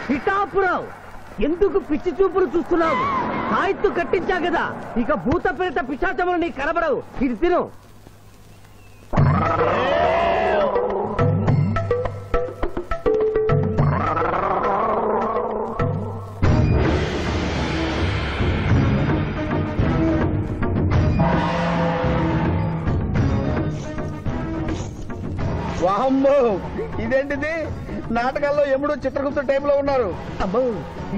పిఠాపురం ఎందుకు పిచ్చి చూపులు చూస్తున్నావు? సాయిత్తు కట్టించా కదా, ఇక భూత ప్రేత పిశాచములు నీ కనబడవు. ఇది తిను. వామ్మో, ఇదేంటిది? నాటకాల్లో ఎముడు చిత్రగుప్త టైప్ లో ఉన్నారు. అమ్మో,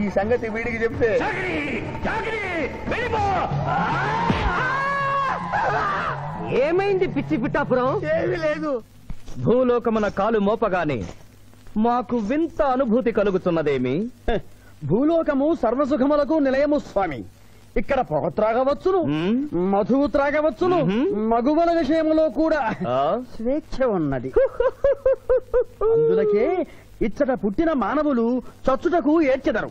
ఈ సంగతి వీడికి చెప్తే ఏమైంది పిచ్చి పిఠాపురం? ఏమీ లేదు. భూలోకమున కాలు మోపగానే మాకు వింత అనుభూతి కలుగుతున్నదేమి? భూలోకము సర్వసుఖములకు నిలయము స్వామి. ఇక్కడ పొగ త్రాగవచ్చును, మధువు త్రాగవచ్చును, మగువల విషయంలో కూడా స్వేచ్ఛ ఉన్నది. అందులకే ఇచ్చట పుట్టిన మానవులు చచ్చుటకు ఏడ్చెదరు.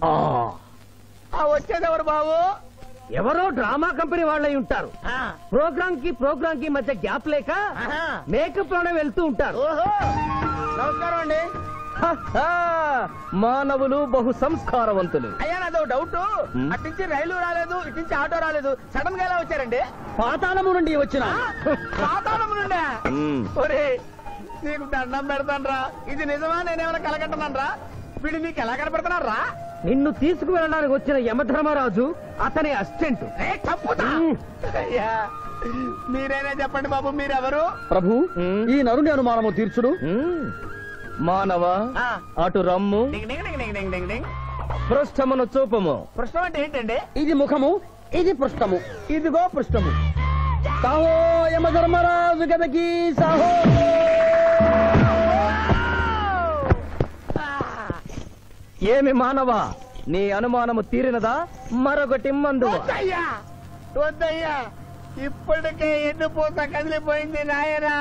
వచ్చేదెవరు బాబు? ఎవరో డ్రామా కంపెనీ వాళ్ళై ఉంటారు. ప్రోగ్రామ్ కి మధ్య గ్యాప్ లేక మేకప్ లోనే వెళ్తూ ఉంటారు. నమస్కారం అండి. మానవులు బహు సంస్కారవంతులు. అయ్యా, నాదో డౌట్. అట్నుంచి రైలు రాలేదు, ఇట్నుంచి ఆటో రాలేదు, సడన్ గా ఎలా వచ్చారండి? పాతాళము నుండి వచ్చిన. పాతాళము నుండి? ఒరే, నీకు దండం పెడతానరా. ఇది నిజమా? నేనేమైనా కలగంటున్నానరా? వీడు నీకు ఎలా కనపడుతున్నారా? నిన్ను తీసుకువెళ్ళడానికి వచ్చిన యమధర్మరాజు అతని అసిస్టెంట్. అయ్యా, మీరైనా చెప్పండి బాబు, మీరెవరు? ప్రభు, ఈ నరుని అనుమానము తీర్చుడు. మానవ, అటు రమ్ము. పృష్ఠమును చూపము. పృష్ఠం అంటే ఏంటండి? ఇది ముఖము, ఇది పృష్ఠము. ఇదిగో పృష్ఠము. సాహో యమధర్మరాజు గదకి సాహో. ఏమి మానవ, నీ అనుమానము తీరినదా? మరొకటి మందు. వద్దయ్యా, ఇప్పటికే ఎండిపోతా కదిలిపోయింది నాయనా.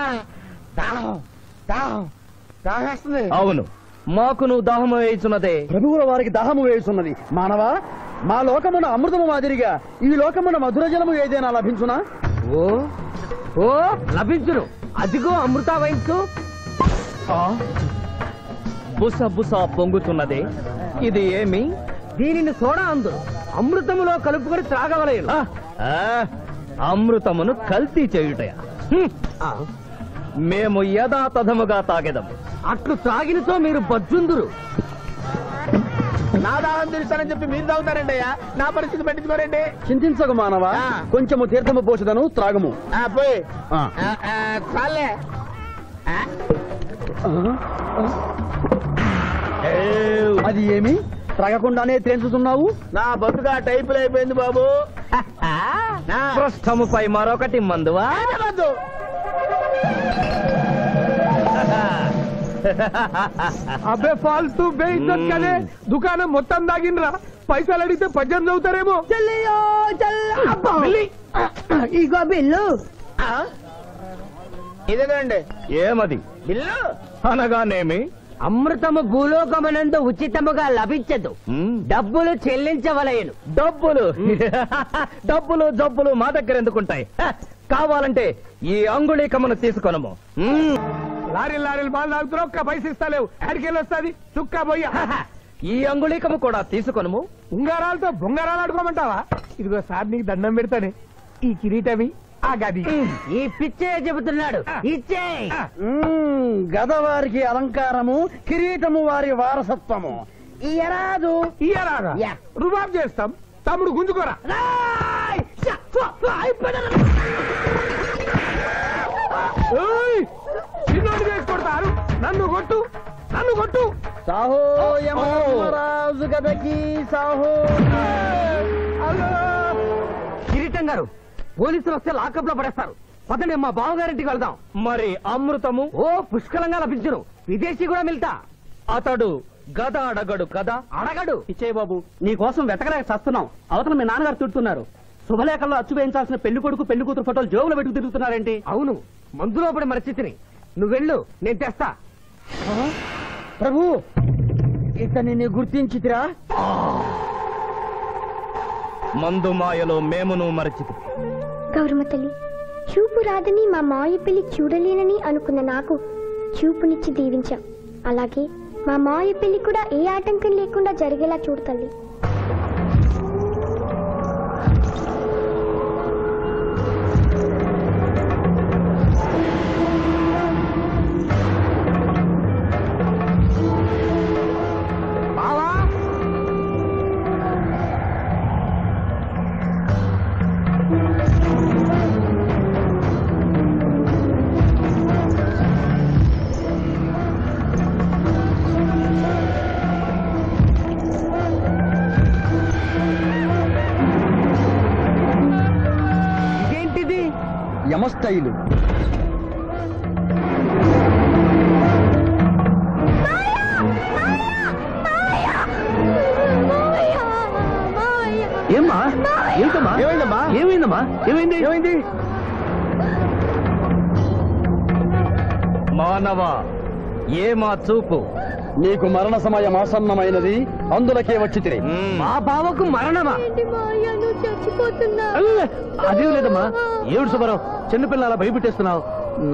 అవును, మాకును దాహము వేయుచున్నదే. ప్రభువుల వారికి దాహము వేయుచున్నది. మానవ, మా లోకమున అమృతము మాదిరిగా ఈ లోకమున మధుర జలము ఏదైనా లభించునా? ఓ ఓ లభించును. అదిగో అమృత వైన్స్. బుస బుస పొంగుతున్నదే, ఇది ఏమి? దీనిని సోడా అందు అమృతములో కలుపుకొని త్రాగవలేను. అమృతమును కల్తీ చేయుటయా? మేము యథాతథముగా తాగెదము. అట్లు త్రాగినతో మీరు బజ్జుందురు. నా దాహం తీరుస్తానని చెప్పి మీరు తాగుతారండి అయ్యా. నా పరిస్థితి పట్టించుకోరండి. చింతించకు మానవ, కొంచెము తీర్థము పోషదను, త్రాగము. పోయి చాలే. అది ఏమి? త్రాగకుండానే తేల్చుతున్నావు? నా బతుగా టైపులు అయిపోయింది బాబు. పృష్ఠముపై మరొకటి మందువా? అబ్బే ఫాల్తూ బేయిజ్జత్ కదే. దుకాణం మొత్తం దాగినరా. పైసలు అడిగితే 18 అవుతారేమో. ఇగో బిల్లు. ఇదేనండి. ఏమది? బిల్లు అనగానేమి? అమృతము భూలోకమునందు ఉచితముగా లభించదు, డబ్బులు చెల్లించవలయను. డబ్బులు జబ్బులు మా దగ్గర ఎందుకుంటాయి? కావాలంటే ఈ అంగుళీకమును తీసుకొనము. లారీలు బాగా తాగుతున్నావు, ఒక్క పైసలు ఇస్తలేవు. అడికెళ్ళి వస్తుంది చుక్కా పోయి. ఈ అంగుళీకము కూడా తీసుకొనము. ఉంగరాలతో బొంగరాలు ఆడుకోమంటావా? ఇదిగో సార్, నీకు దండం పెడతానే. ఈ కిరీటమి, ఆ గది. ఈ పిచ్చే చెబుతున్నాడు. ఇచ్చే. గదవారికి అలంకారము, కిరీటము వారి వారసత్వము. ఇయరాదు. ఇయరాగా రుబాబ్ చేస్తాం. తమ్ముడు గుంజుకోరా. చిన్నోడు చేసి కొడతారు. నన్ను కొట్టు, నన్ను కొట్టు. సాహో యమధర్మరాజు గదకి సాహో. కిరీటం గారు, పోలీసులు వస్తే లాకప్ లో పడేస్తారు. పదండి, మా బావగారింటికి వెళ్దాం. మరి అమృతము? ఓ పుష్కలంగా లభించును. విదేశీ కూడా మిల్తా. అతడు గద అడగడు కదా? అడగడు. ఇచ్చే బాబు, నీ కోసం వెతకలేక చస్తున్నాం. అవతల మీ నాన్నగారు తిడుతున్నారు. శుభలేఖల్లో అచ్చు వేయించాల్సిన పెళ్లి కొడుకు పెళ్లి కూతురు ఫోటోలు జోబులు పెట్టుకు తిరుగుతున్నారేంటి? అవును, మందులో పడి మరచితిని. నువ్వెళ్ళు, నేను తెస్తా. ప్రభు, ఇతనిని గుర్తించితిరా? మందు మాయలో మేమును మరచితి. గౌరమ్మ తల్లి, చూపు రాదని మా మాయ పెళ్లి చూడలేనని అనుకున్న నాకు చూపునిచ్చి దీవించాం. అలాగే మా మావయ్య పెళ్లి కూడా ఏ ఆటంకం లేకుండా జరిగేలా చూడు తల్లి. యమస్థైలు. ఏమ్మా ఏంటమ్మా ఏమైందమ్మా? ఏమైందమ్మా ఏమైంది ఏమైంది? మానవ ఏమా చూపు నీకు మరణ సమయం ఆసన్నమైనది, అందులకే వచ్చి మా బావకు మరణమా? చచ్చిపోతున్నా. అదేం లేదమ్మా. ఏడు సుబ్బారావు చిన్నపిల్లల భయపెట్టేస్తున్నావు.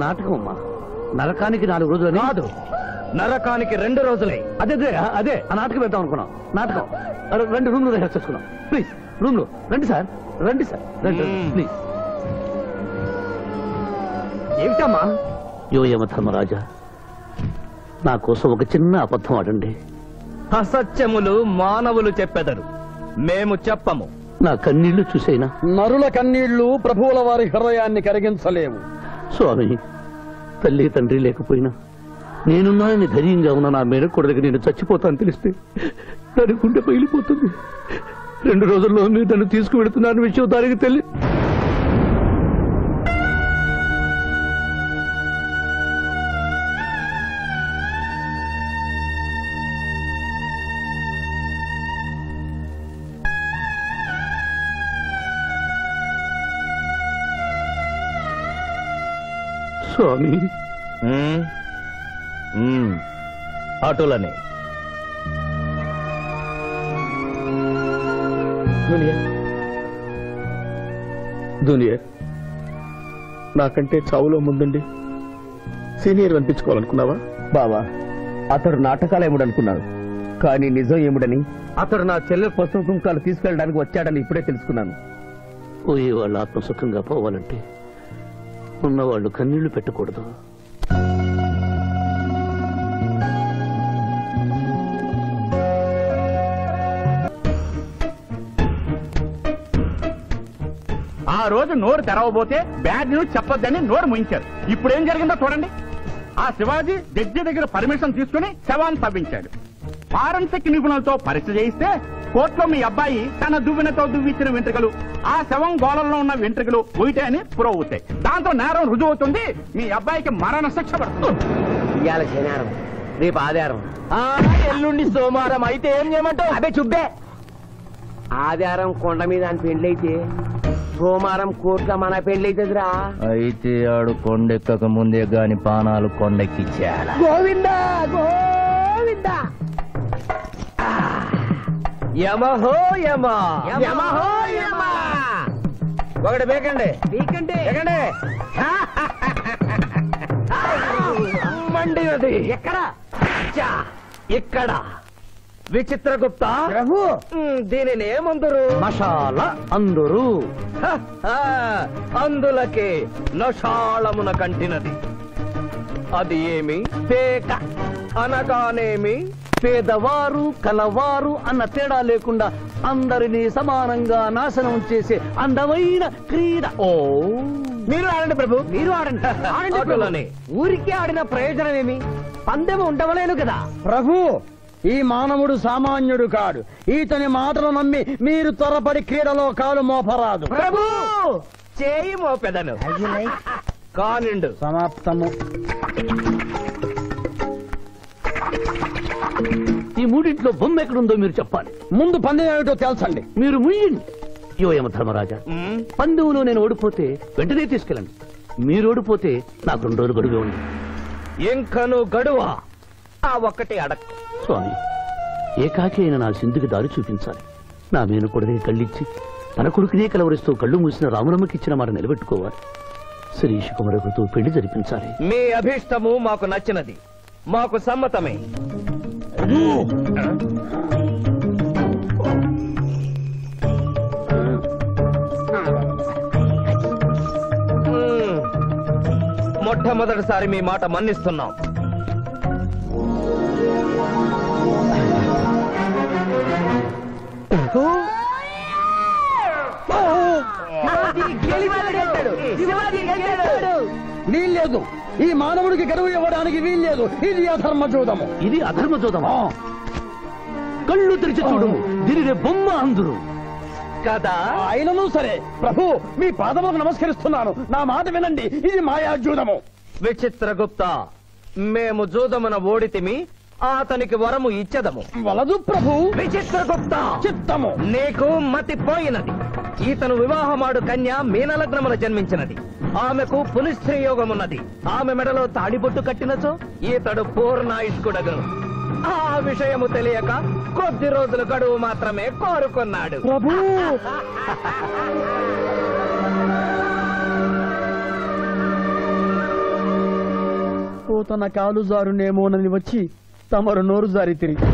నాటకం అమ్మా. నరకానికి 4 రోజులు కాదు, నరకానికి 2 రోజులే. అదే అదే ఆ నాటకం పెడతాం అనుకున్నాం. నాటకం 2 రూమ్లు రిహార్స్ చేసుకున్నాం. ప్లీజ్ రూమ్ లో రండి సార్, రండి సార్, రండి ప్లీజ్. ఏమిటమ్మా? యోయమ ధర్మరాజా, నా కోసం ఒక చిన్న అబద్ధం ఆడండి. అసత్యములు మానవులు చెప్పెదరు, మేము చెప్పము. నా కన్నీళ్లు చూసేనా? నరుల కన్నీళ్లు ప్రభువుల వారి హృదయాన్ని కరిగించలేవు. స్వామి, తల్లి తండ్రి లేకపోయినా నేనున్నానని ధైర్యంగా ఉన్న నా మేనకోడలికి నేను చచ్చిపోతాను తెలిస్తే దాని గుండె పగిలిపోతుంది. 2 రోజుల్లో మీరు నన్ను తీసుకువెడుతున్నారని విషయం దానికి తెలియదు. స్వామి, ఆటోలనే జూనియర్ నాకంటే చావులో ముందుండి సీనియర్ అనిపించుకోవాలనుకున్నావా? బావా, అతడు నాటకాలు ఏముడనుకున్నాడు, కానీ నిజం ఏముడని అతడు నా చెల్లె పసుపు కుంకాలు తీసుకెళ్ళడానికి వచ్చాడని ఇప్పుడే తెలుసుకున్నాను. పోయే వాళ్ళు ఆత్మసుఖంగా పోవాలంటే ఉన్నవాళ్ళు కన్నీళ్లు పెట్టకూడదు. ఆ రోజు నోరు తెరవబోతే బ్యాడ్ న్యూస్ చెప్పొద్దని నోరు ముయించారు. ఇప్పుడు ఏం జరిగిందో చూడండి. ఆ శివాజీ జడ్జి దగ్గర పర్మిషన్ తీసుకుని శవాన్ని తవ్వించాడు. ఫారెన్సిక్ నిపుణులతో పరీక్ష చేయిస్తే కోర్టులో మీ అబ్బాయి తన దువ్వెనతో దువ్విచ్చిన వెంట్రుకలు, ఆ శవం గోళంలో ఉన్న వెంట్రుకలు ఒకటే అని ప్రూవ్ అవుతాయి. దాంతో నేరం రుజువు అవుతుంది. మీ అబ్బాయికి మరణ శిక్ష పడుతుంది. ఇవాళ శనివారం, రేపు ఆదివారం, ఎల్లుండి సోమవారం. అయితే ఏం చేయమంటావు? అదే చుబ్బే. ఆదివారం కొండ మీద అని పెండ్లైతే సోమవారం కోట్ల మన పెండ్లైతుందిరా. అయితే ఆడు కొండెక్కక ముందే గాని పానాలు కొండెక్కిచ్చేయాల. గోవిందా గోవిందా. యమహో యమ, యమహో యమ. ఒకటి బేకండి, బీకండి, బేకండి. మండినది ఎక్కడ? ఇక్కడ. విచిత్రగుప్త ప్రభు, దీనిని ఏమందరు? మషాల అందురు. అందులకే నషాళమున కంటినది. అది ఏమి? పేక అనగానేమి? పేదవారు కలవారు అన్న తేడా లేకుండా అందరినీ సమానంగా నాశనం చేసే అందమైన క్రీడ. ఓ, మీరు ఆడండి ప్రభు, మీరు ఆడండి. ఆడండి. ఊరికే ఆడిన ప్రయోజనం ఏమి? పందెం ఉండవలేను కదా ప్రభు. ఈ మానవుడు సామాన్యుడు కాడు. ఈతని మాటలు నమ్మి మీరు త్వరపడి క్రీడలో కాలు మోపరాదు. ప్రభు, చేయి మోపెదను. కానిండు. సమాప్తము. ఈ మూడింట్లో బొమ్మ ఎక్కడుందో మీరు చెప్పాలి. ముందు పందెం ఏమిటో తెలుసండి. మీరు ముయ్యండి. యోయమ ధర్మరాజా, పందెంలో నేను ఓడిపోతే వెంటనే తీసుకెళ్ళండి. మీరు ఓడిపోతే నాకు 2 రోజులు గడువే ఉంది. ఇంకను గడువా? ఆ ఒక్కటి అడక్. స్వామి, ఏకాకి అయిన నా సింధుకి దారి చూపించాలి. నా మేనకొడని కళ్ళిచ్చి తన కొడుకునే కలవరిస్తూ కళ్ళు మూసిన రామరమ్మకిచ్చిన మాట నిలబెట్టుకోవాలి. శిరీష్ కుమారకుతో పెళ్లి జరిపించాలి. మీ అభీష్టము మాకు నచ్చినది, మాకు సమ్మతమే. మొట్టమొదటిసారి మీ మాట మన్నిస్తున్నాం. వీల్లేదు. ఈ మానవుడికి గడువు ఇవ్వడానికి వీల్లేదు. ఇది అధర్మ జూదము. ఇది అధర్మ జూదము. కళ్ళు తెరిచి చూడము. దీనిని బొమ్మ అందురు కదా. అయినను సరే ప్రభు, మీ పాదములకు నమస్కరిస్తున్నాను. నా మాట వినండి. ఇది మాయా జూదము. విచిత్రగుప్త, మేము జూదమున ఓడితిమి, అతనికి వరము ఇచ్చదము. వలదు ప్రభు. విచిత్రగుప్త, చిత్తము. నీకు మతి పోయినది. ఈతను వివాహమాడు కన్య మీనలగ్నమున జన్మించినది. ఆమెకు పునిస్త్రీ యోగమున్నది. ఆమె మెడలో తాడిబొట్టు కట్టినచో ఈతడు పూర్ణాయుష్కుడగను. ఆ విషయము తెలియక కొద్ది రోజుల గడువు మాత్రమే కోరుకున్నాడు. ప్రభు, తన కాలు జారునేమోనని వచ్చి తమరు నోరు జారి తిరిగి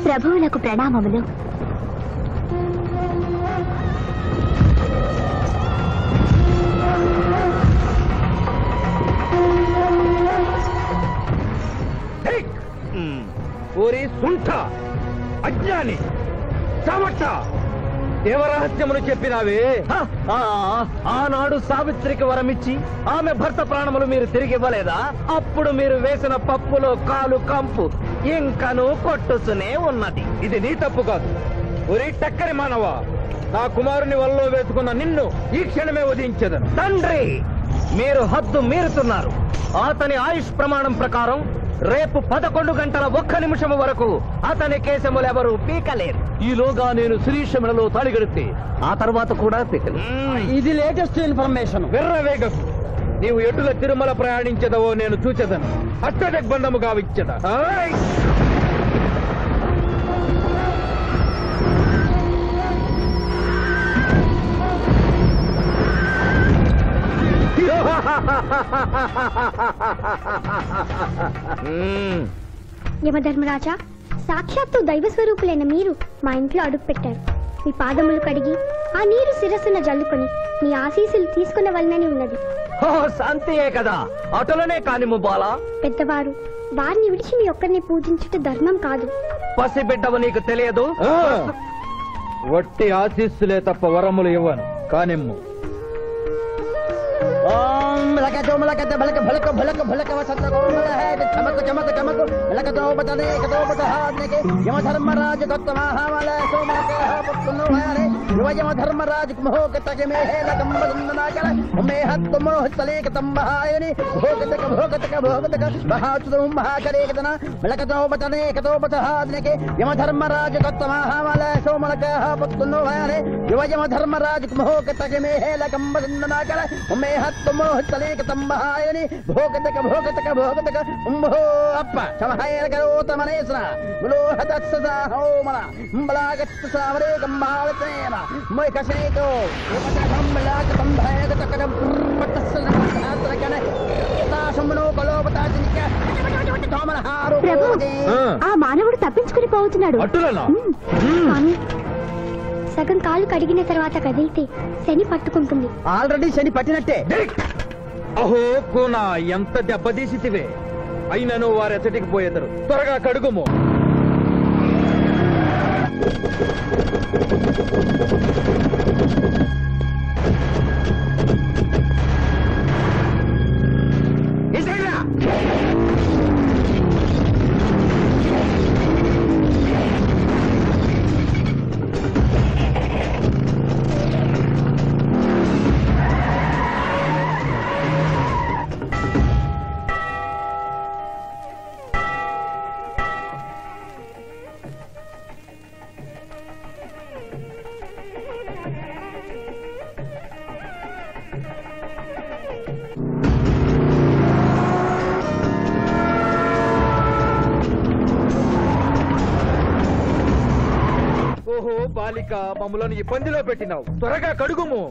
ప్రభువులకు ప్రణామములు. ఓరి సుంఠ, అజ్ఞాని, చామట్ట, దేవరహస్యమును చెప్పినావే. ఆనాడు సావిత్రికి వరమిచ్చి ఆమె భర్త ప్రాణములు మీరు తిరిగి ఇవ్వలేదా? అప్పుడు మీరు వేసిన పప్పులో కాలు కంపు ఇంకను కొట్టుతూనే ఉన్నది. ఇది నీ తప్పు కాదు. ఒరి టక్కరి మానవ, నా కుమారుని వల్లో వేసుకున్న నిన్ను ఈ క్షణమే వధించదను. తండ్రి, మీరు హద్దు మీరుతున్నారు. అతని ఆయుష్ ప్రమాణం ప్రకారం రేపు 11 గంటల 1 నిమిషము వరకు అతని కేశములెవరూ పీకలేరు. ఈలోగా నేను శ్రీశమలలో తాళిగడితే ఆ తర్వాత కూడా పీకలేరు. ఇది లేటెస్ట్ ఇన్ఫర్మేషన్. వెర్రవేగం, నీవు ఎటుల తిరుమల ప్రయాణించదవో నేను చూచెదను. అష్టదిగ్బంధము గావిచ్చదా. యమధర్మరాజా, సాక్షాత్తు దైవ స్వరూపులైన మీరు మా ఇంట్లో అడుగు పెట్టారు. మీ పాదములు కడిగి ఆ నీరు శిరస్సున జల్లుకొని మీ ఆశీస్సులు తీసుకున్న వలనని ఉన్నది. శాంతియే కదా, అటులనే కానిము బాలా. పెద్దవారు, వారిని విడిచి మీ ఒక్కరిని పూజించుట ధర్మం కాదు. పసిబిడ్డవు నీకు తెలియదు. వట్టి ఆశీస్సులే తప్ప వరములు ఇవ్వను. కానిమ్ము. ఆ మానవుడు తప్పించుకుని పోతున్నాడు. సగం కాలు కడిగిన తర్వాత కదిలితే శని పట్టుకుంటుంది. ఆల్రెడీ శని పట్టినట్టే. అహో కూనా, ఎంత దెబ్బతీసితివే. అయినను వారెచ్చటికి పోయేదరు. త్వరగా కడుగుము. బాలిక మమ్మలను ఇబ్బందిలో పెట్టినావు త్వరగా కడుగుము.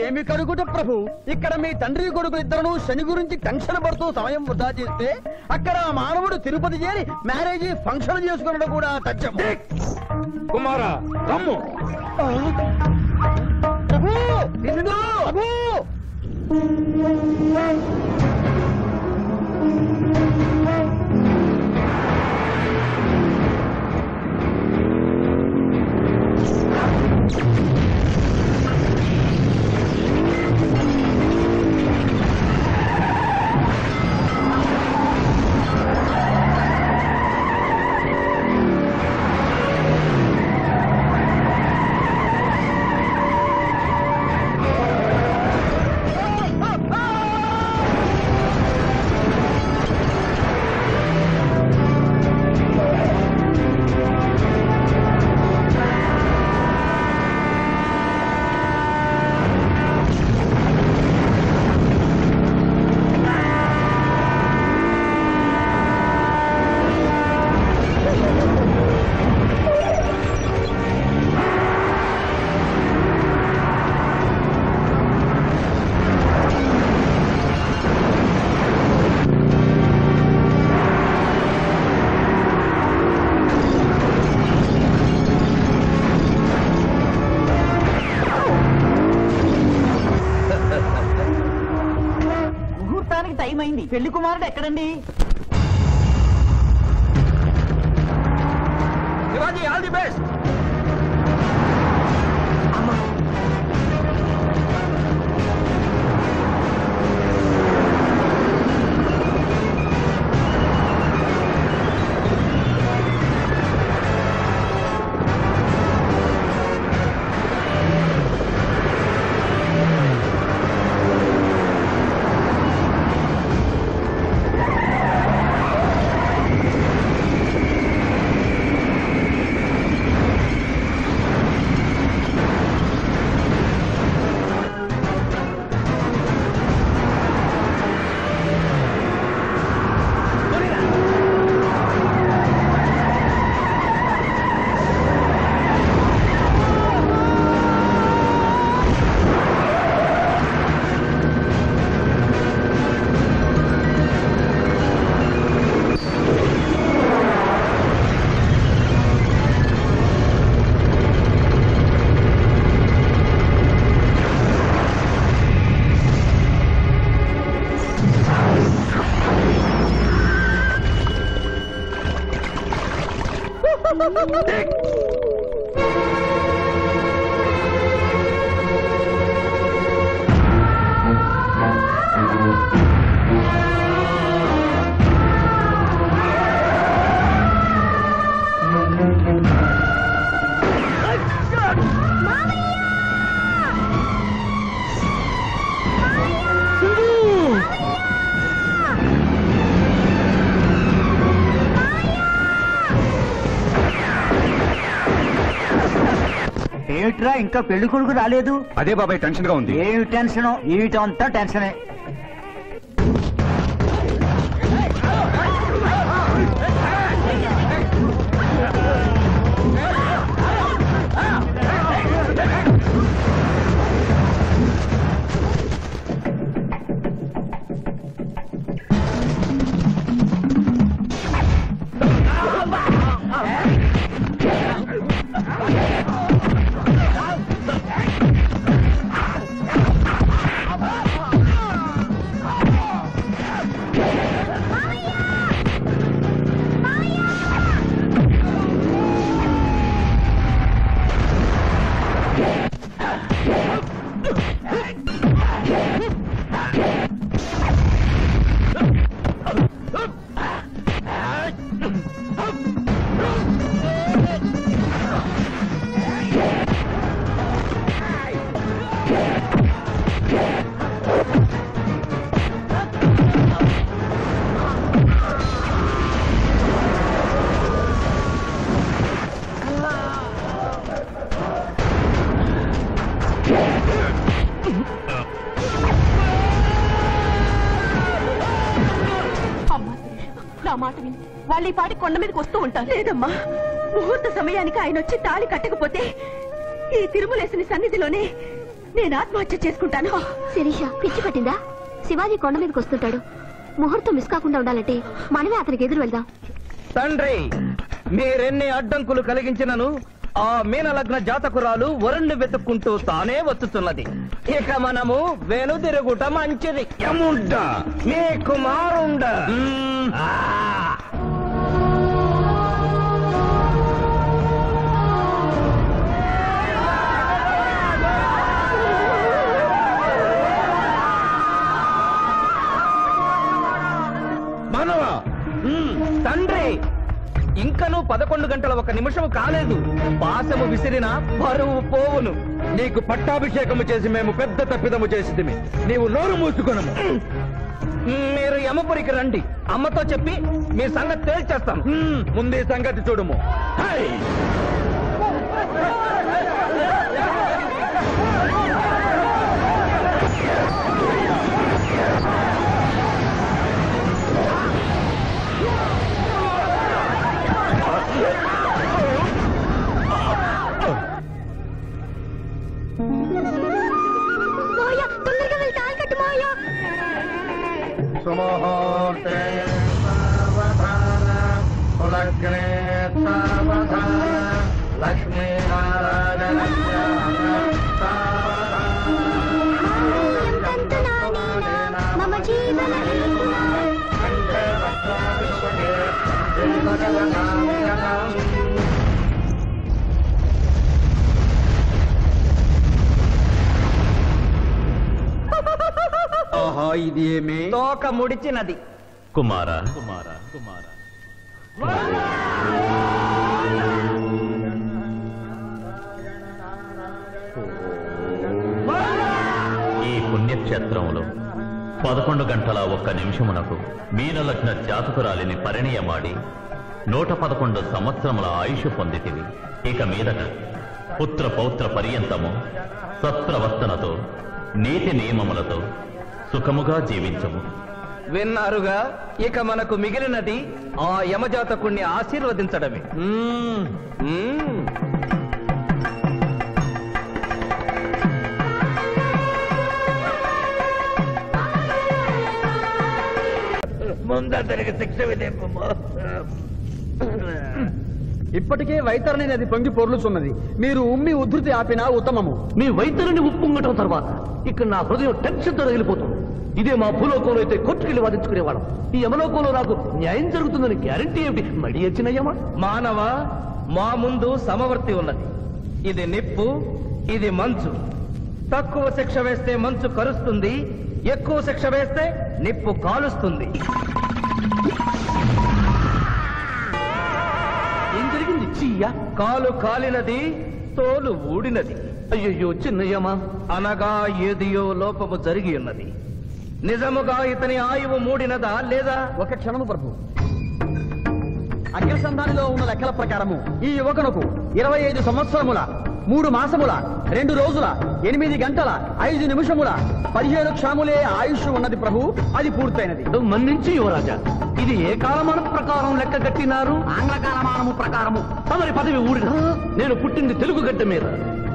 ఏమి కడుగుట ప్రభు? ఇక్కడ మీ తండ్రి కొడుకు ఇద్దరు శని గురించి టెన్షన్ పడుతూ సమయం వృధా చేస్తే అక్కడ మానవుడు తిరుపతి చేరి మ్యారేజ్ ఫంక్షన్ చేసుకున్నాడు కూడా తథ్యం. కుమారా రమ్ము. ప్రభు ఇందు ప్రభు. టైం అయింది. పెళ్లి కుమారుడు ఎక్కడండి? Shivaji all the best. ఏమిట్రా ఇంకా పెళ్లి కొడుకు రాలేదు? అదే బాబాయ్ టెన్షన్ గా ఉంది. ఏమి టెన్షన్? ఏమిటంతా టెన్షనే. నా మాట విని వాళ్ళు ఈ పాటి కొండ మీదకి వస్తూ ఉంటారు. లేదమ్మా, ముహూర్త సమయానికి ఆయన వచ్చి తాళి కట్టకపోతే ఈ తిరుమలేసిన సన్నిధిలోనే నేను ఆత్మహత్య చేసుకుంటాను. శిరీష పిచ్చి పట్టిందా? శివాజీ కొండ మీదకి వస్తుంటాడు. ముహూర్తం మిస్ కాకుండా ఉండాలంటే మనమే అతనికి ఎదురు వెళ్దాం. తండ్రి, మీరెన్ని అడ్డంకులు కలిగించినను ఆ మీనలగ్న జాతకురాలు వరుణ్ణి వెతుక్కుంటూ తానే వచ్చుతున్నది. ఇక మనము వెనుదిరుగుట మంచిది. మీ కుమారుండ మానవా, తండ్రి, ఇంకనూ 11 గంటల 1 నిమిషం కాలేదు. పాశము విసిరిన పరువు పోవును. నీకు పట్టాభిషేకము చేసి మేము పెద్ద తప్పిదము చేసిదిమి. నీవు నోరు మూసుకొనము. మీరు యమపురికి రండి. అమ్మతో చెప్పి మీ సంగతి తేల్చేస్తాను. ముందు ఈ సంగతి చూడుము. మాయా, తొందరగా వెళ్ళి తాళి కట్టు మాయా. సుముహూర్తే సావధాన కులగ్నే సావధాన లక్ష్మీనారాయణస్య సావధాన మమ జీవన హేతునా. కంఠే వస్త్రాభిషేకే దేవగణనామ్యనాం. ఆహా, ఇది ఏమి? తోక ముడిచినది. కుమారా, ఈ పుణ్యక్షేత్రంలో 11 గంటల 1 నిమిషమునకు మీనలగ్న జాతకురాలిని పరిణయమాడి 111 సంవత్సరముల ఆయుష్ పొందితివి. ఇక మీదట పుత్ర పౌత్ర పర్యంతము సత్ప్రవర్తనతో నీతి నియమములతో సుఖముగా జీవించము. విన్నారుగా, ఇక మనకు మిగిలినది ఆ యమజాతకుణ్ణి ఆశీర్వదించడమే. ముందరికి శిక్ష విధింపము. ఇప్పటికే వైతరణి నది పొంగి పొర్లుచున్నది. మీరు ఉమ్మి ఉధృతి ఆపినా ఉత్తమము. మీ వైద్యుని ఉప్పొంగటం తర్వాత ఇక్కడ నా హృదయం టెన్షన్తో రగిలిపోతుంది. ఇదే మా భూలోకంలో అయితే కోర్టుకెళ్ళి వాదించుకునేవాళ్ళం. ఈ యమలోకంలో నాకు న్యాయం జరుగుతుందని గ్యారంటీ ఏమిటి? మడి వచ్చినయ్యమా? మానవ, మా ముందు సమవర్తి ఉన్నది. ఇది నిప్పు, ఇది మంచు. తక్కువ శిక్ష వేస్తే మంచు కరుస్తుంది, ఎక్కువ శిక్ష వేస్తే నిప్పు కాలుస్తుంది. ఏం జరిగింది? చీయ కాలు కాలినది, తోలు ఊడినది. అయ్యయ్యో చిన్నయ్యమా, అనగా ఏదియో లోపము జరిగి ఉన్నది. నిజముగా ఇతని ఆయువు మూడినదా లేదా? ఒక క్షణము ప్రభు. అగ్రసంధానిలో ఉన్న లెక్కల ప్రకారము ఈ యువకునకు 25 సంవత్సరముల 3 మాసముల 2 రోజుల 8 గంటల 5 నిమిషముల 15 క్షణములే ఆయుష్ ఉన్నది ప్రభు. అది పూర్తయినది. మన్నించి యువరాజా, ఇది ఏ కాలమానం ప్రకారం లెక్క కట్టినారు? ఆంగ్ల కాలమానము ప్రకారము. తమరి పదవి ఊడిన. నేను పుట్టింది తెలుగు గడ్డ మీద,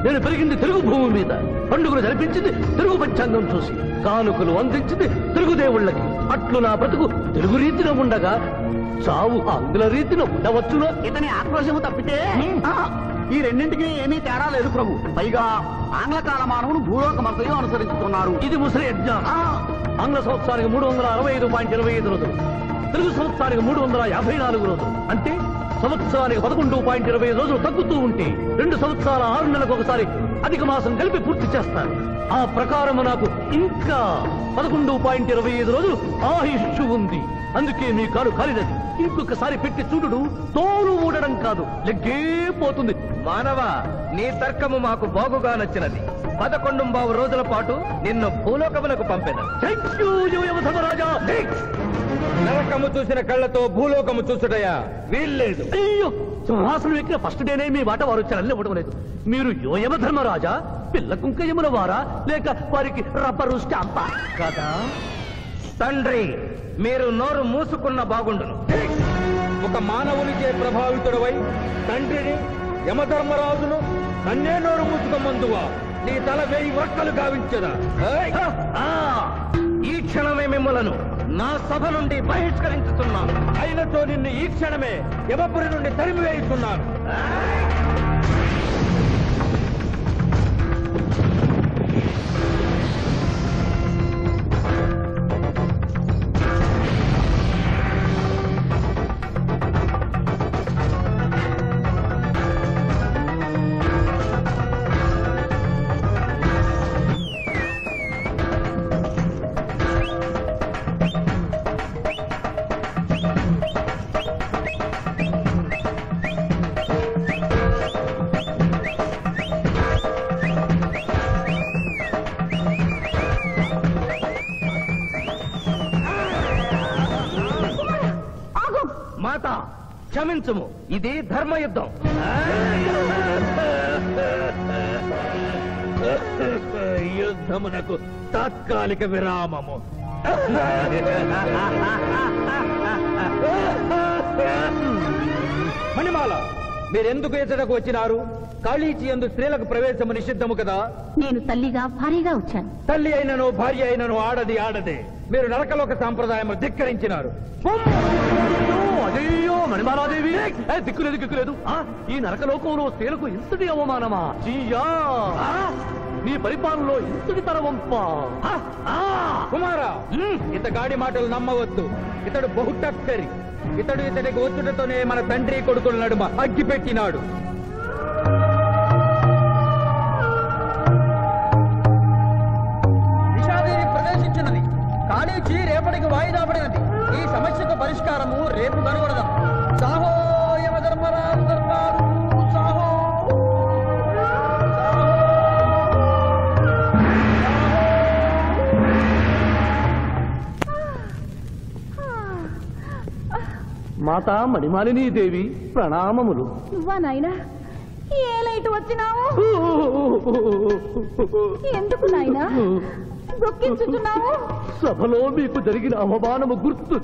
నేను పెరిగింది తెలుగు భూమి మీద, పండుగలు జరిపించింది తెలుగు పంచాంగం చూసి, కానుకలు అందించింది తెలుగు దేవుళ్ళకి. అట్లు నా బ్రతుకు తెలుగు రీతిన ఉండగా చావు ఆంగ్ల రీతిన ఉండవచ్చునా? ఇతని ఆక్రోశము తప్పితే ఈ రెండింటికి ఏమీ తేడా లేదు ప్రభు. పైగా ఆంగ్ల కాలమానమును భూలోకమంతయు అనుసరిస్తున్నారు. ఇది ముసలి యజ్ఞం. ఆంగ్ల సంవత్సరానికి 365.25 రోజులు, తెలుగు సంవత్సరానికి 354 రోజులు. అంటే సంవత్సరానికి 11.25 రోజులు తగ్గుతూ ఉంటే 2 సంవత్సరాల 6 నెలలకు ఒకసారి అధిక మాసం కలిపి పూర్తి చేస్తారు. ఆ ప్రకారము నాకు ఇంకా 11.25 రోజులు ఆయుష్షు ఉంది. అందుకే మీ కాలు కాలినది. ఇంకొకసారి పెట్టి చూడు, తోలు ఊడడం కాదు, లెగ్గే పోతుంది. మానవ, నీ తర్కము మాకు బాగుగా నచ్చినది. 11 రోజుల పాటు నిన్ను భూలోకమునకు పంపెదను. నరకము చూసిన కళ్ళతో భూలోకము చూసుటయా వీల్లేదు. అయ్యో, సింహాసనం ఎక్కిన ఫస్ట్ డేనే మీ మాట వారు వచ్చారని ఇవ్వడం లేదు. మీరు యోయమ ధర్మరాజా, పిల్ల కుంకయముల వారా, లేక వారికి రబ్బరు స్టాంపా కదా? తండ్రి, మీరు నోరు మూసుకున్న బాగుండును. ఒక మానవునిచే ప్రభావితుడవై తండ్రిని యమధర్మరాజును నన్నే నోరు మూసుకోమందువా నీ తల 1000 వక్కలు గావించదా? ఈ క్షణమే మిమ్మలను నా సభ నుండి బహిష్కరించుతున్నాను. అయినతో నిన్ను ఈ క్షణమే యమపురి నుండి తరిమి వేయిస్తున్నాను. మాత క్షమించుము, ఇది ధర్మయుద్ధం. యుద్ధమునకు తాత్కాలిక విరామము. మణిమాల, మీరెందుకు ఎచ్చటకు వచ్చినారు? కాళీచి యందు స్త్రీలకు ప్రవేశము నిషిద్ధము కదా? నేను తల్లిగా భారీగా వచ్చాను. తల్లి అయినను భార్య అయినను ఆడది ఆడదే. మీరు నరకలోక సాంప్రదాయము ధిక్కరించినారు. అయ్యో మణిమాలాదేవి, దిక్కులేదు. ఈ నరకలోకంలో స్త్రీలకు ఇంతటి అవమానమా? చీయా, నీ పరిపాలనలో ఇంతటి తరవంపా? కుమారా, ఇతగాడి మాటలు నమ్మవద్దు. ఇతడు బహుటక్కరి. ఇతడికి వచ్చుటతోనే మన తండ్రి కొడుకుల నడుమ అగ్గి పెట్టినాడు. నిషాదేవి ప్రవేశించినది. కాళీచి రేపటికి వాయిదా పడినది. ఈ సమస్యకు పరిష్కారము రేపు కనుగొనదాం. సాహో యమధర్మరాజు దర్బారు, సాహో. మాతా మణిమాలినీ దేవి ప్రణామములు. నువ్వా నాయనా? ఏ లైట్ వచ్చినావు? ఎందుకు నాయనా దుఃఖించుతున్నావు? సభలో మీకు జరిగిన అవమానము గుర్తు.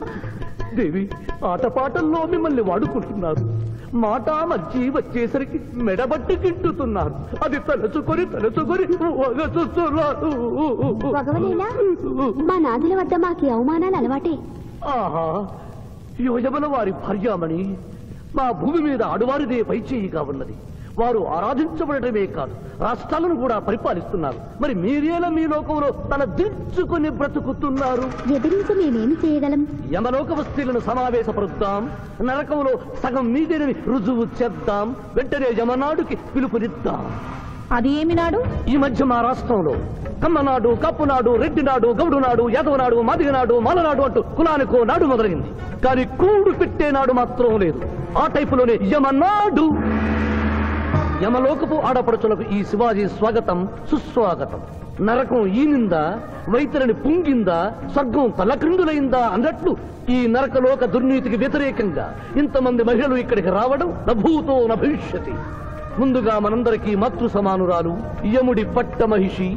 దేవి, ఆటపాటల్లో మిమ్మల్ని వాడుకుంటున్నారు. మాట మర్చి వచ్చేసరికి మెడబట్టి గింటుతున్నారు. అది తలుచుకొని వగచుస్తున్నారు. భగవనేనా? మా నాదుల వద్ద మాకి అవమానాలు అలవాటే. ఆహా, యోజమల వారి భార్యామణి మా భూమి మీద ఆడువారిదే పైచేయిగా ఉన్నది. వారు ఆరాధించబడటమే కాదు, రాష్ట్రాలను కూడా పరిపాలిస్తున్నారు. మరి మీరేలా మీ లోకంలో తల దించుకుని బ్రతుకుతున్నారు? ఎదిరించి మేమేమి చేయగలం? యమలోక వస్తువులను సమావేశపరుద్దాం. నరకంలో సగం మీదేనని రుజువు చేద్దాం. వెంటనే యమనాడుకి పిలుపునిద్దాం. అది ఏమి నాడు? ఈ మధ్య మా రాష్ట్రంలో కమ్మనాడు, కప్పునాడు, రెడ్డినాడు, గౌడునాడు, యాదవనాడు, మాదిగనాడు, మాలనాడు అంటూ కులానికో నాడు మొదలైంది. కానీ కూడు పెట్టే నాడు మాత్రం లేదు. ఆ టైపులోనే యమనాడు. యమలోకపు ఆడపడుచులకు ఈ శివాజీ స్వాగతం సుస్వాగతం. నరకం ఈనిందా, వైతరిని పుంగిందా, స్వర్గం తలక్రిందులైందా అన్నట్లు ఈ నరకలోక దుర్నీతికి వ్యతిరేకంగా ఇంతమంది మహిళలు ఇక్కడికి రావడం నభూతో నభవిష్యతి. ముందుగా మనందరికీ మాతృ సమానురాలు, యముడి పట్ట మహిషి,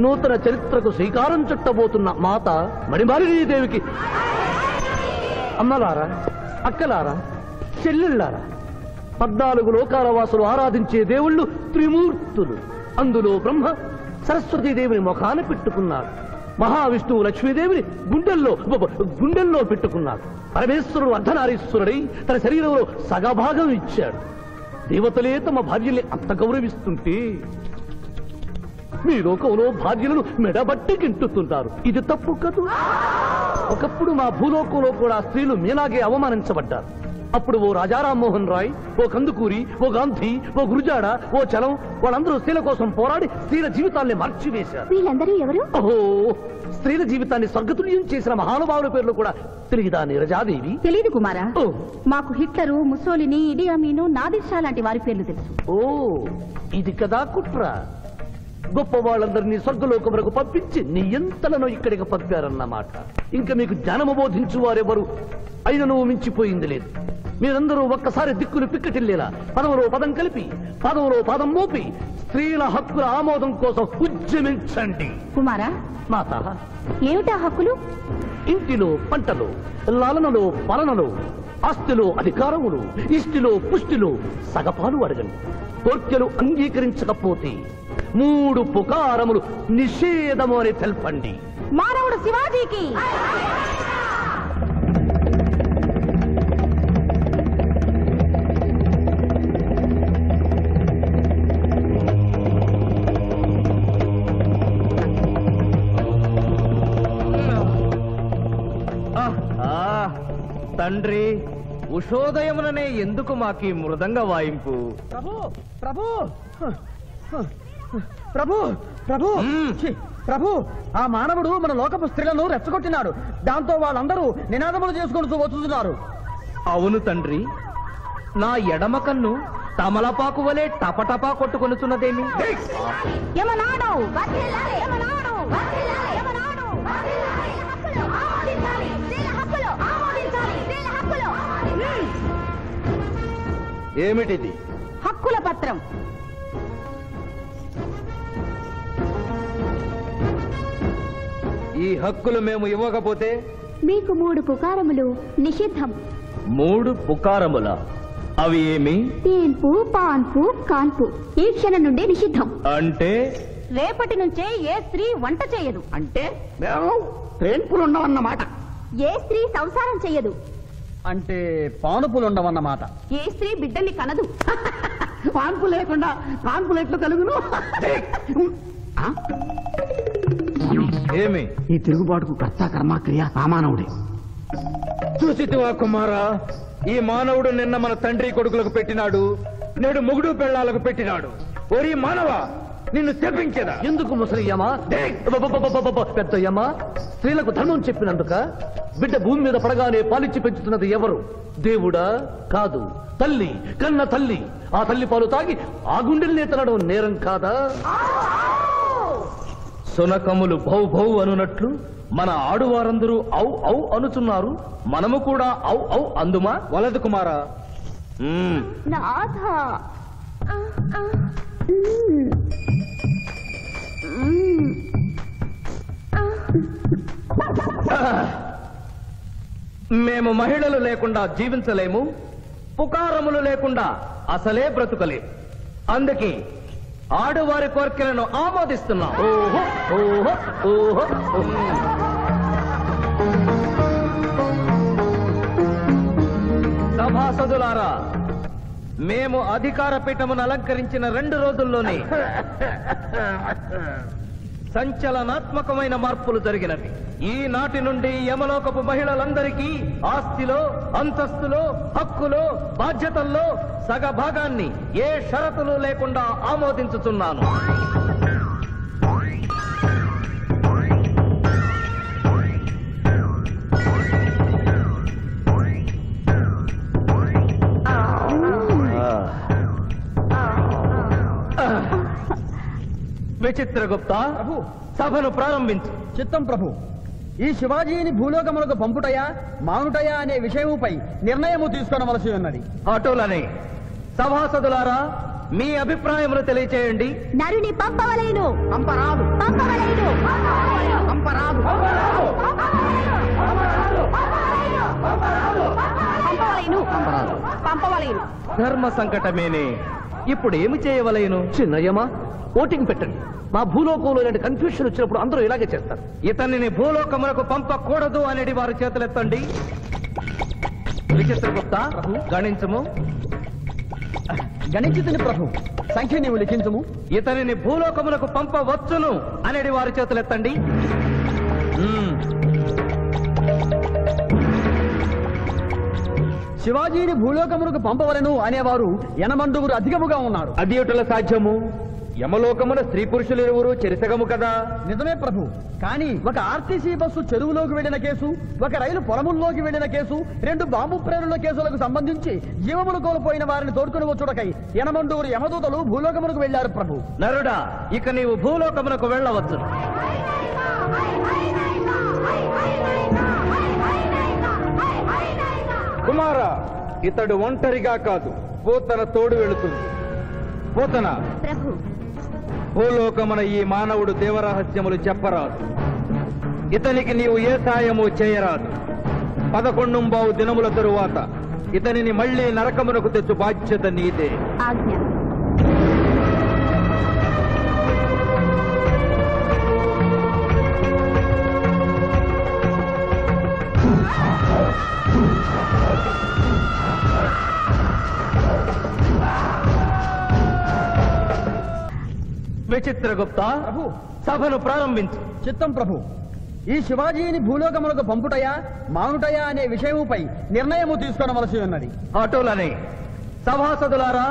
నూతన చరిత్రకు శ్రీకారం చుట్టబోతున్న మాత మణిమాలినీదేవికి అమ్మలారా, అక్కలారా, చెల్లెళ్ళారా, 14 లోకాల వాసులు ఆరాధించే దేవుళ్ళు త్రిమూర్తులు. అందులో బ్రహ్మ సరస్వతీదేవిని ముఖాన పెట్టుకున్నాడు. మహావిష్ణువు లక్ష్మీదేవిని గుండెల్లో పెట్టుకున్నాడు. పరమేశ్వరుడు అర్ధనారీశ్వరుడై తన శరీరంలో సగభాగం ఇచ్చాడు. దేవతలే తమ భార్యల్ని అంత గౌరవిస్తుంటే మీ లోకంలో భార్యలను మెడబట్టి గింటుతుంటారు. ఇది తప్పు కదూ? ఒకప్పుడు మా భూలోకంలో కూడా స్త్రీలు మీలాగే అవమానించబడ్డారు. అప్పుడు ఓ రాజా రామ్మోహన్ రాయ్, ఓ కందుకూరి, ఓ గాంధీ, ఓ గురుజాడ, ఓ చలం వాళ్ళందరూ స్త్రీల కోసం పోరాడి స్త్రీల జీవితాల్ని మార్చివేశారు. వీళ్ళందరూ ఎవరు? ఓహో, స్త్రీల జీవితాన్ని స్వర్గతుల్యం చేసిన మహానుభావుల పేర్లు కూడా తెలియదా నీరజాదేవి? తెలీదు కుమారా. ఓ. మాకు హిట్లరు, ముసోలిని, ఇడి అమీను, నాదిర్ షా లాంటి వారి పేర్లు తెలుసు. ఓ, ఇది కదా కుట్ర. గొప్ప వాళ్ళందరినీ స్వర్గలోకములకు పంపించి నీ ఎంతలను ఇక్కడికి పంపారన్నమాట. ఇంకా మీకు జ్ఞానము బోధించు వారెవరు అయినను మించిపోయింది లేదు. మీరందరూ ఒక్కసారి దిక్కులు పిక్కటిల్లేలా పదములో పదం కలిపి, పదములో పదం మోపి స్త్రీల హక్కుల ఆమోదం కోసం ఉద్యమించండి. కుమారా, మాత, ఏమిటా హక్కులు? ఇంటిలో పంటలో, లాలనలో, పాలనలో, ఆస్తిలో అధికారములు, ఇష్టిలో పుష్టిలో సగపాలు అడగండి. కోర్కెలు అంగీకరించకపోతే 3 పుకారములు నిషేధము అని తెల్పండి. మానవుడు శివాజీకి తండ్రి, ఉషోదయముననే ఎందుకు మాకీ మృదంగ వాయింపు? ప్రభు ప్రభు ప్రభు ప్రభు ఛీ, ప్రభు ఆ మానవుడు మన లోకపు స్త్రీలను రెచ్చగొట్టినాడు. దాంతో వాళ్ళందరూ నినాదములు చేసుకుంటూ వచ్చుతున్నారు. అవును తండ్రి, నా ఎడమ కన్ను తమలపాకు వలె టపటపా కొట్టుకొనుచున్నదేమి? యమనాడు వర్ధిల్లాలి, యమనాడు వర్ధిల్లాలి, యమనాడు వర్ధిల్లాలి. హక్కులు ఆమోదించాలి, స్త్రీల హక్కులు ఆమోదించాలి, స్త్రీల హక్కులు. ఏమిటిది? హక్కుల పత్రం. ఈ హక్కులు మేము ఇవ్వకపోతే మీకు 3 పుకారములు నిషిద్ధం. 3 పుకారముల? అవి ఏమి? తేన్పు, పాన్పు, కాన్పు ఈ క్షణం నుండి నిషిద్ధం. అంటే రేపటి నుంచే ఏ స్త్రీ వంట చేయదు. అంటే ట్రేన్పులు ఉండవన్నమాట. ఏ స్త్రీ సంసారం చెయ్యదు. అంటే పానుపులు ఉండవన్నమాట. ఏ స్త్రీ బిడ్డల్ని కనదు. పాన్పు లేకుండా కాన్పులు ఎట్లు కలుగును? ఏమి? ఈ తిరుగుబాటుకు కర్త కర్మ క్రియ సామానవుడే. చూసితివా కుమారా, ఈ మానవుడు నిన్న మన తండ్రి కొడుకులకు పెట్టినాడు, నేడు మొగుడు పెళ్ళాలకు పెట్టినాడు. ఓరి మానవ, నిన్ను తెప్పించదా? ఎందుకు ముసలియమా? పెద్దయ్యమా, స్త్రీలకు ధర్మం చెప్పినందుక? బిడ్డ భూమి మీద పడగానే పాలిచ్చి పెంచుతున్నది ఎవరు? దేవుడా? కాదు, తల్లి, కన్న తల్లి. ఆ తల్లి పాలు తాగి ఆ గుండెల్నే తనడం నేరం కాదా? సునకములు భౌ భౌ అనునట్లు మన ఆడువారందరూ ఔ ఔ అనుచున్నారు. మనము కూడా ఔ ఔ అందుమా? వలదు కుమారా. నాథ మేము మహిళలు లేకుండా జీవించలేము, పుకారములు లేకుండా అసలే బ్రతుకలేము. అందుకే ఆడువారి కోరికలను ఆమోదిస్తున్నాం. ఓహో ఓహో ఓహో. సభాసదులారా, మేము అధికార పీఠమును అలంకరించిన 2 రోజుల్లోనే సంచలనాత్మకమైన మార్పులు జరిగినవి. ఈనాటి నుండి యమలోకపు మహిళలందరికీ ఆస్తిలో, అంతస్తులో, హక్కులో, బాధ్యతల్లో సగభాగాన్ని ఏ షరతులు లేకుండా ఆమోదించుతున్నాను. విచిత్రగుప్త, ప్రభు సభను ప్రారంభించు. చిత్తం ప్రభు. ఈ శివాజీని భూలోకములకు పంపుటయా మానుటయా అనే విషయముపై నిర్ణయము తీసుకొనవలసి ఉన్నది. అటులనే సభాసదులారా, మీ అభిప్రాయములు తెలియచేయండి. నరుని పంపవలేను. పంపరాదు, పంపవలేను. పంపరాదు. పంపవలేను. పంపవలేను. ధర్మ సంకటమేనే. ఇప్పుడు ఏమి చేయవలేను? చిన్నయ్యమా, ఓటింగ్ పెట్టండి. మా భూలోకంలో ఇలాంటి కన్ఫ్యూషన్ వచ్చినప్పుడు అందరూ ఇలాగే చేస్తారు. ఇతనిని భూలోకములకు పంపకూడదు అనేది వారి చేతులెత్తండి. విచిత్రగుప్త, గణించము. గణించుతుని ప్రభు. సంఖ్య నీవు లిఖించము. ఇతనిని భూలోకములకు పంపవచ్చును అనేది వారి చేతులెత్తండి. శివాజీని భూలోకములకు పంపవలను అనేవారు 80 అధికముగా ఉన్నారు. అది ఎటుల సాధ్యము? యమలోకమున స్త్రీ పురుషులు ఇరువురు చెరిసగము కదా. నిజమే ప్రభు. కానీ ఒక ఆర్టీసీ బస్సు చెరువులోకి వెళ్లిన కేసు, ఒక రైలు పొలముల్లోకి వెళ్లిన కేసు, 2 బాంబు ప్రేరుల కేసులకు సంబంధించి జీవములు కోల్పోయిన వారిని తోడుకుని వచ్చుటకై 80 యమదూతలు భూలోకమునకు వెళ్లారు ప్రభు. నరుడా, ఇక నీవు భూలోకమునకు వెళ్ళవచ్చు. కుమారా, ఇతడు ఒంటరిగా కాదు, పోతన తోడు వెళుతుంది. పోతన, ప్రభు, భూలోకమున ఈ మానవుడు దేవరహస్యములు చెప్పరాదు. ఇతనికి నీవు ఏ సాయము చేయరాదు. 11 దినముల తరువాత ఇతనిని మళ్ళీ నరకమునకు తెచ్చు బాధ్యత నీదే. ఆజ్ఞ. విచిత్రగుప్త, ప్రభు, సభను ప్రారంభించు. చిత్తం ప్రభు. ఈ శివాజీని భూలోకములకు పంపుటయా మానుటయా అనే విషయముపై నిర్ణయము తీసుకొనవలసి ఉన్నది. అటులనే సభాసదులారా,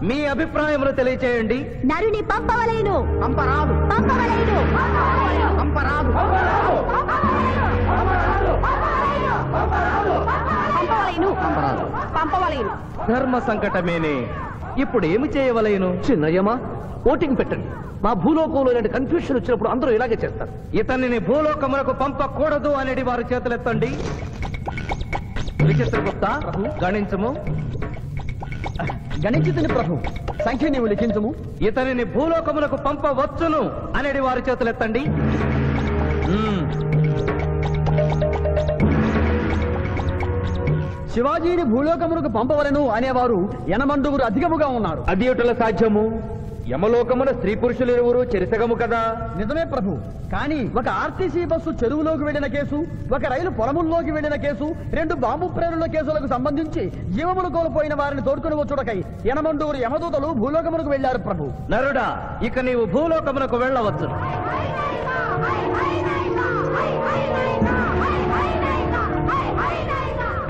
మీ అభిప్రాయములు తెలియచేయండి. నరుని పంపవలేను. పంపరాదు పంపవలేను. పంపరాదు పంపవలేను. పంపవలేను. ధర్మ సంకటమేనే. ఇప్పుడు ఏమి చేయవలేను? చిన్నయ్యమా, ఓటింగ్ పెట్టండి. మా భూలోకంలో ఇలాంటి కన్ఫ్యూషన్ వచ్చినప్పుడు అందరూ ఇలాగే చేస్తారు. ఇతనిని భూలోకములకు పంపకూడదు అనేది వారి చేతులెత్తండి. విచిత్రగుప్త, గణించము. గణించుతుని ప్రభు. సంఖ్య నీవు లిఖించము. ఇతనిని భూలోకములకు పంపవచ్చును అనేది వారి చేతులెత్తండి. శివాజీని భూలోకములకు పంపవలను అనేవారు ఎనమండుగురు అధికముగా ఉన్నారు. అది ఎటుల సాధ్యము? యమలోకమున స్త్రీ పురుషులు ఇరువురు చెరిసగము కదా. నిజమే ప్రభు. కానీ ఒక ఆర్టీసీ బస్సు చెరువులోకి వెళ్లిన కేసు, ఒక రైలు పొలముల్లోకి వెళ్లిన కేసు, 2 బాంబు ప్రేరుల కేసులకు సంబంధించి జీవములు కోల్పోయిన వారిని తోడుకుని వచ్చుటకై ఎనమండూరు యమదూతలు భూలోకమునకు వెళ్లారు ప్రభు. నరుడా, ఇక నీవు భూలోకమునకు వెళ్ళవచ్చు.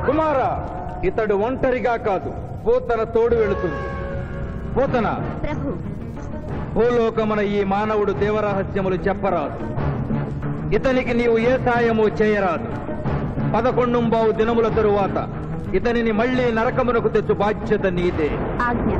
కుమార, ఇతడు ఒంటరిగా కాదు, పోతన తోడు వెళుతుంది. పోతన, ప్రభు. భూలోకమున ఈ మానవుడు దేవరహస్యములు చెప్పరాదు. ఇతనికి నీవు ఏ సాయము చేయరాదు. 11 దినముల తరువాత ఇతనిని మళ్లీ నరకమునకు తెచ్చు బాధ్యత నీదే. ఆజ్ఞ.